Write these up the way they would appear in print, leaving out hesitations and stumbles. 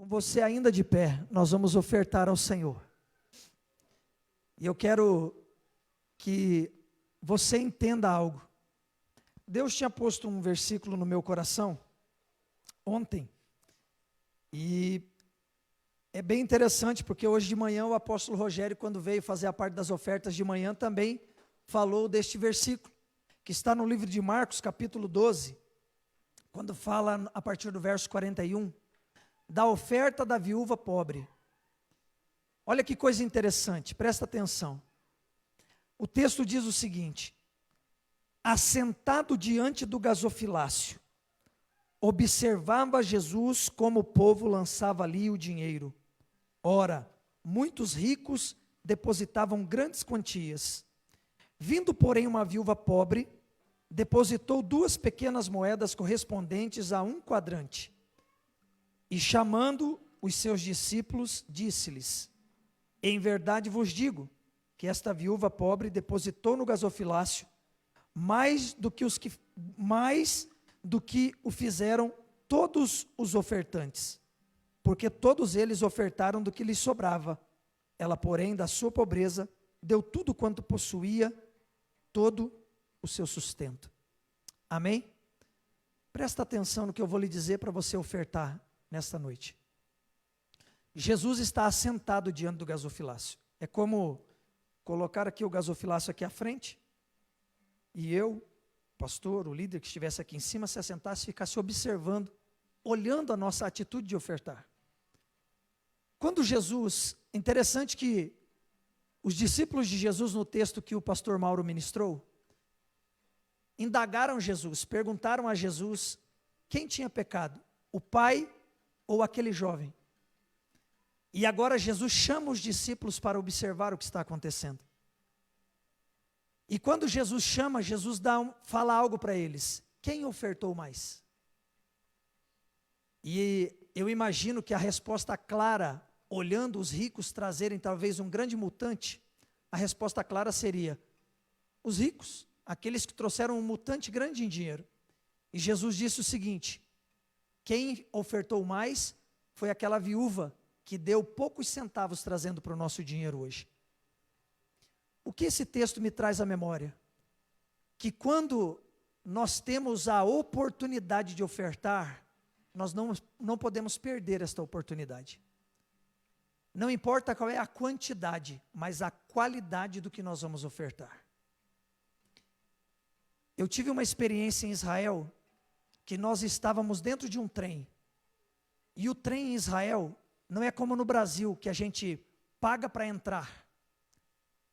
Com você ainda de pé, nós vamos ofertar ao Senhor. E eu quero que você entenda algo. Deus tinha posto um versículo no meu coração ontem. E é bem interessante, porque hoje de manhã o apóstolo Rogério, quando veio fazer a parte das ofertas de manhã, também falou deste versículo, que está no livro de Marcos, capítulo 12, quando fala a partir do verso 41, da oferta da viúva pobre. Olha que coisa interessante, presta atenção. O texto diz o seguinte: assentado diante do gasofilácio, observava Jesus como o povo lançava ali o dinheiro. Ora, muitos ricos depositavam grandes quantias. Vindo, porém, uma viúva pobre, depositou 2 pequenas moedas correspondentes a 1 quadrante. E chamando os seus discípulos, disse-lhes: em verdade vos digo, que esta viúva pobre depositou no gasofilácio mais do que o fizeram todos os ofertantes, porque todos eles ofertaram do que lhes sobrava. Ela, porém, da sua pobreza, deu tudo quanto possuía, todo o seu sustento. Amém? Presta atenção no que eu vou lhe dizer para você ofertar nesta noite. Jesus está assentado diante do gasofilácio. É como colocar aqui o gasofilácio aqui à frente, e eu, o pastor, o líder que estivesse aqui em cima, se assentasse e ficasse observando, olhando a nossa atitude de ofertar. Quando Jesus, interessante que os discípulos de Jesus, no texto que o pastor Mauro ministrou, indagaram Jesus, perguntaram a Jesus quem tinha pecado, o pai ou aquele jovem. E agora Jesus chama os discípulos para observar o que está acontecendo. E quando Jesus chama, Jesus fala algo para eles: quem ofertou mais? E eu imagino que a resposta clara, olhando os ricos trazerem talvez um grande mutante, a resposta clara seria: os ricos, aqueles que trouxeram um mutante grande em dinheiro. E Jesus disse o seguinte: quem ofertou mais foi aquela viúva que deu poucos centavos trazendo para o nosso dinheiro hoje. O que esse texto me traz à memória? Que quando nós temos a oportunidade de ofertar, nós não podemos perder esta oportunidade. Não importa qual é a quantidade, mas a qualidade do que nós vamos ofertar. Eu tive uma experiência em Israel, que nós estávamos dentro de um trem, e o trem em Israel não é como no Brasil, que a gente paga para entrar.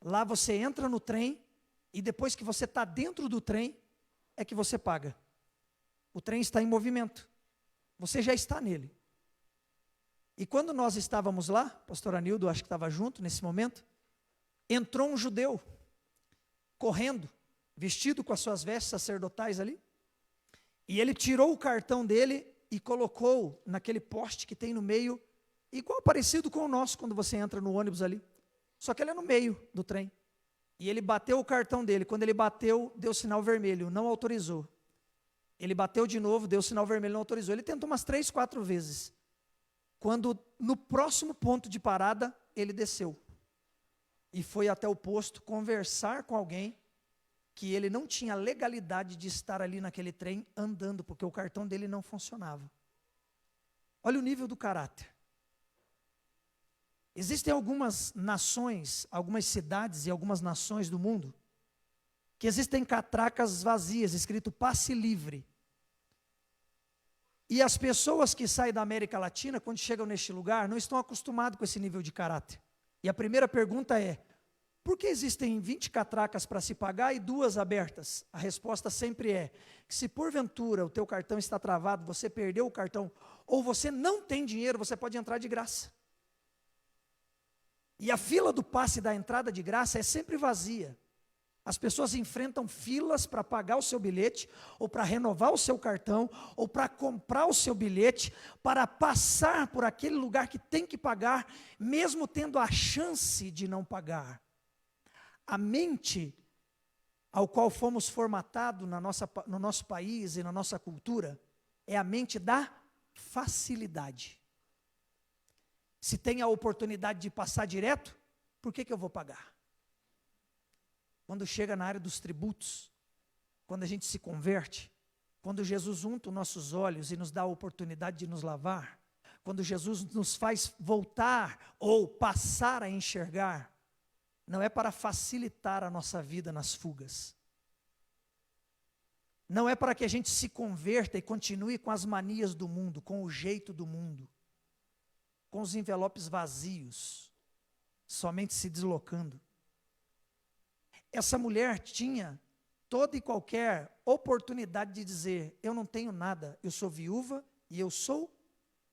Lá você entra no trem, e depois que você está dentro do trem, é que você paga. O trem está em movimento, você já está nele. E quando nós estávamos lá, pastor Anildo acho que estava junto nesse momento, entrou um judeu, correndo, vestido com as suas vestes sacerdotais ali, e ele tirou o cartão dele e colocou naquele poste que tem no meio, igual parecido com o nosso quando você entra no ônibus ali, só que ele é no meio do trem. E ele bateu o cartão dele, quando ele bateu, deu sinal vermelho, não autorizou. Ele bateu de novo, deu sinal vermelho, não autorizou. Ele tentou umas 3, 4 vezes. Quando no próximo ponto de parada, ele desceu. E foi até o posto conversar com alguém que ele não tinha legalidade de estar ali naquele trem andando, porque o cartão dele não funcionava. Olha o nível do caráter. Existem algumas nações, algumas cidades e algumas nações do mundo, que existem catracas vazias, escrito passe livre. E as pessoas que saem da América Latina, quando chegam neste lugar, não estão acostumadas com esse nível de caráter. E a primeira pergunta é: por que existem 20 catracas para se pagar e 2 abertas? A resposta sempre é que se porventura o teu cartão está travado, você perdeu o cartão, ou você não tem dinheiro, você pode entrar de graça. E a fila do passe da entrada de graça é sempre vazia. As pessoas enfrentam filas para pagar o seu bilhete, ou para renovar o seu cartão, ou para comprar o seu bilhete, para passar por aquele lugar que tem que pagar, mesmo tendo a chance de não pagar. A mente ao qual fomos formatados no nosso país e na nossa cultura, é a mente da facilidade. Se tem a oportunidade de passar direto, por que eu vou pagar? Quando chega na área dos tributos, quando a gente se converte, quando Jesus unta os nossos olhos e nos dá a oportunidade de nos lavar, quando Jesus nos faz voltar ou passar a enxergar, não é para facilitar a nossa vida nas fugas. Não é para que a gente se converta e continue com as manias do mundo, com o jeito do mundo, com os envelopes vazios, somente se deslocando. Essa mulher tinha toda e qualquer oportunidade de dizer: eu não tenho nada, eu sou viúva e eu sou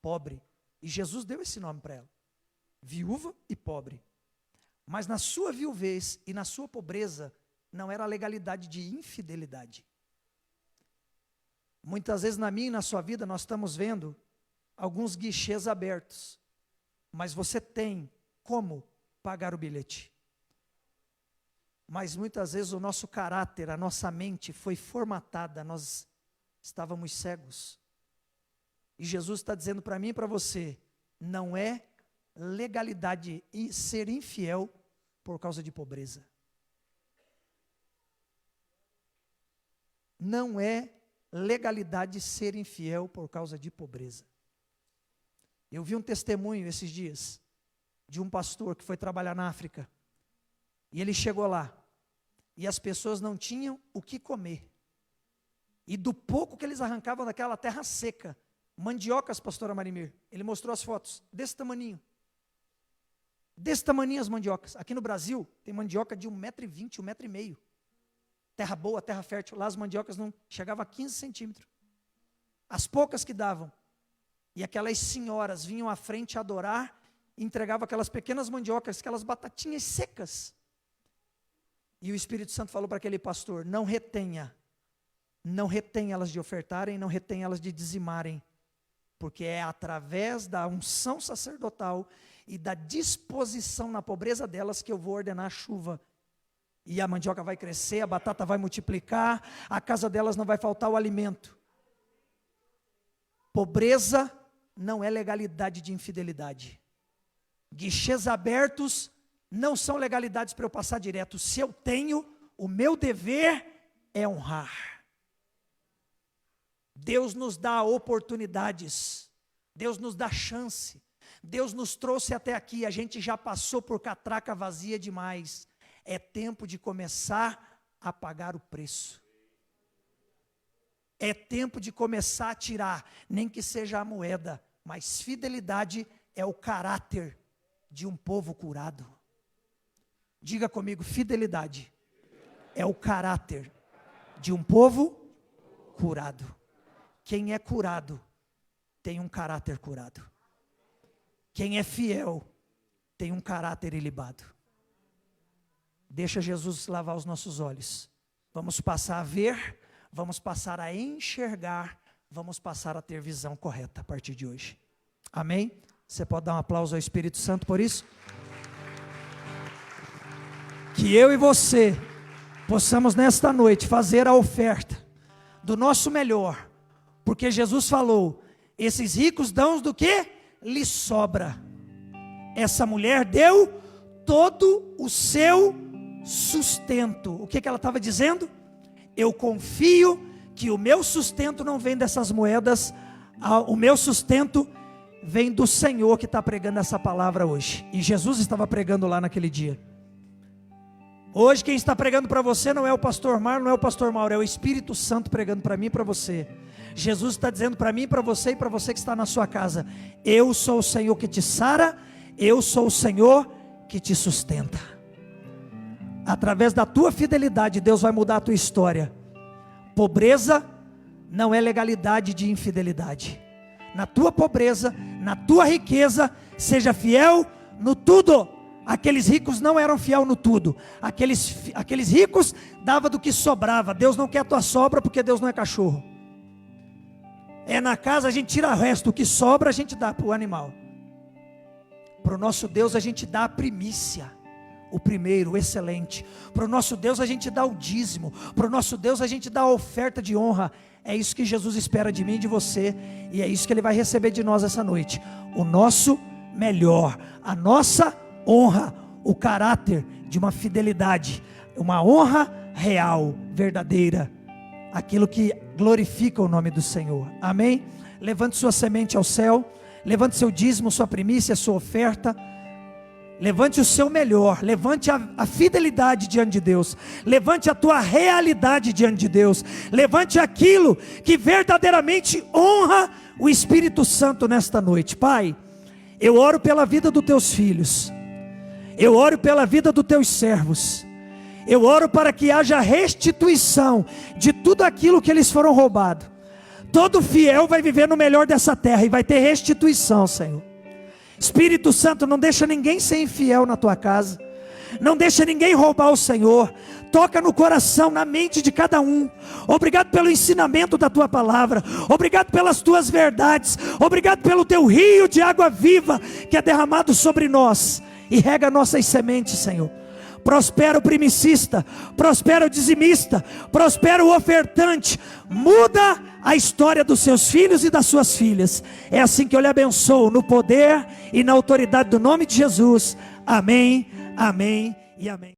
pobre. E Jesus deu esse nome para ela, viúva e pobre. Mas na sua viuvez e na sua pobreza, não era a legalidade de infidelidade. Muitas vezes na minha e na sua vida nós estamos vendo alguns guichês abertos, mas você tem como pagar o bilhete. Mas muitas vezes o nosso caráter, a nossa mente foi formatada, nós estávamos cegos. E Jesus está dizendo para mim e para você, não é legalidade e ser infiel por causa de pobreza. Não é legalidade ser infiel por causa de pobreza. Eu vi um testemunho esses dias de um pastor que foi trabalhar na África. E ele chegou lá, e as pessoas não tinham o que comer. E do pouco que eles arrancavam daquela terra seca, mandiocas, pastora Marimir, ele mostrou as fotos, desse tamaninho. Desse tamaninho as mandiocas. Aqui no Brasil, tem mandioca de 1,20 m, 1,5 m. Terra boa, terra fértil. Lá as mandiocas não chegavam a 15 centímetros. As poucas que davam. E aquelas senhoras vinham à frente adorar, e entregavam aquelas pequenas mandiocas, aquelas batatinhas secas. E o Espírito Santo falou para aquele pastor: não retenha elas de ofertarem, não retenha elas de dizimarem, porque é através da unção sacerdotal e da disposição na pobreza delas que eu vou ordenar a chuva. E a mandioca vai crescer, a batata vai multiplicar, a casa delas não vai faltar o alimento. Pobreza não é legalidade de infidelidade. Guichês abertos não são legalidades para eu passar direto. Se eu tenho, o meu dever é honrar. Deus nos dá oportunidades, Deus nos dá chance, Deus nos trouxe até aqui, a gente já passou por catraca vazia demais. É tempo de começar a pagar o preço. É tempo de começar a tirar, nem que seja a moeda, mas fidelidade é o caráter de um povo curado. Diga comigo, fidelidade é o caráter de um povo curado. Quem é curado tem um caráter curado. Quem é fiel tem um caráter ilibado. Deixa Jesus lavar os nossos olhos. Vamos passar a ver, vamos passar a enxergar, vamos passar a ter visão correta a partir de hoje. Amém? Você pode dar um aplauso ao Espírito Santo por isso? Que eu e você possamos nesta noite fazer a oferta do nosso melhor, porque Jesus falou: esses ricos dão do que lhes sobra. Essa mulher deu todo o seu sustento. O que ela estava dizendo? Eu confio que o meu sustento não vem dessas moedas, o meu sustento vem do Senhor que está pregando essa palavra hoje. E Jesus estava pregando lá naquele dia. Hoje quem está pregando para você não é o pastor Marlon, não é o pastor Mauro, é o Espírito Santo pregando para mim e para você. Jesus está dizendo para mim, para você e para você que está na sua casa: eu sou o Senhor que te sara, eu sou o Senhor que te sustenta. Através da tua fidelidade, Deus vai mudar a tua história. Pobreza não é legalidade de infidelidade. Na tua pobreza, na tua riqueza, seja fiel no tudo. Aqueles ricos não eram fiel no tudo. Aqueles ricos davam do que sobrava. Deus não quer a tua sobra, porque Deus não é cachorro. É na casa a gente tira o resto, o que sobra a gente dá para o animal. Para o nosso Deus a gente dá a primícia, o primeiro, o excelente. Para o nosso Deus a gente dá o dízimo. Para o nosso Deus a gente dá a oferta de honra. É isso que Jesus espera de mim e de você, e é isso que Ele vai receber de nós essa noite. O nosso melhor. A nossa honra, o caráter de uma fidelidade, uma honra real, verdadeira, aquilo que glorifica o nome do Senhor. Amém? Levante sua semente ao céu, levante seu dízimo, sua primícia, sua oferta. Levante o seu melhor, levante a fidelidade diante de Deus, levante a tua realidade diante de Deus, levante aquilo que verdadeiramente honra o Espírito Santo nesta noite. Pai, eu oro pela vida dos teus filhos, eu oro pela vida dos teus servos, eu oro para que haja restituição de tudo aquilo que eles foram roubados. Todo fiel vai viver no melhor dessa terra e vai ter restituição, Senhor. Espírito Santo, não deixa ninguém ser infiel na tua casa, não deixa ninguém roubar o Senhor. Toca no coração, na mente de cada um. Obrigado pelo ensinamento da tua palavra, obrigado pelas tuas verdades, obrigado pelo teu rio de água viva que é derramado sobre nós e rega nossas sementes, Senhor. Prospera o primicista, prospera o dizimista, prospera o ofertante. Muda a história dos seus filhos e das suas filhas. É assim que eu lhe abençoo, no poder e na autoridade do nome de Jesus. Amém, amém e amém.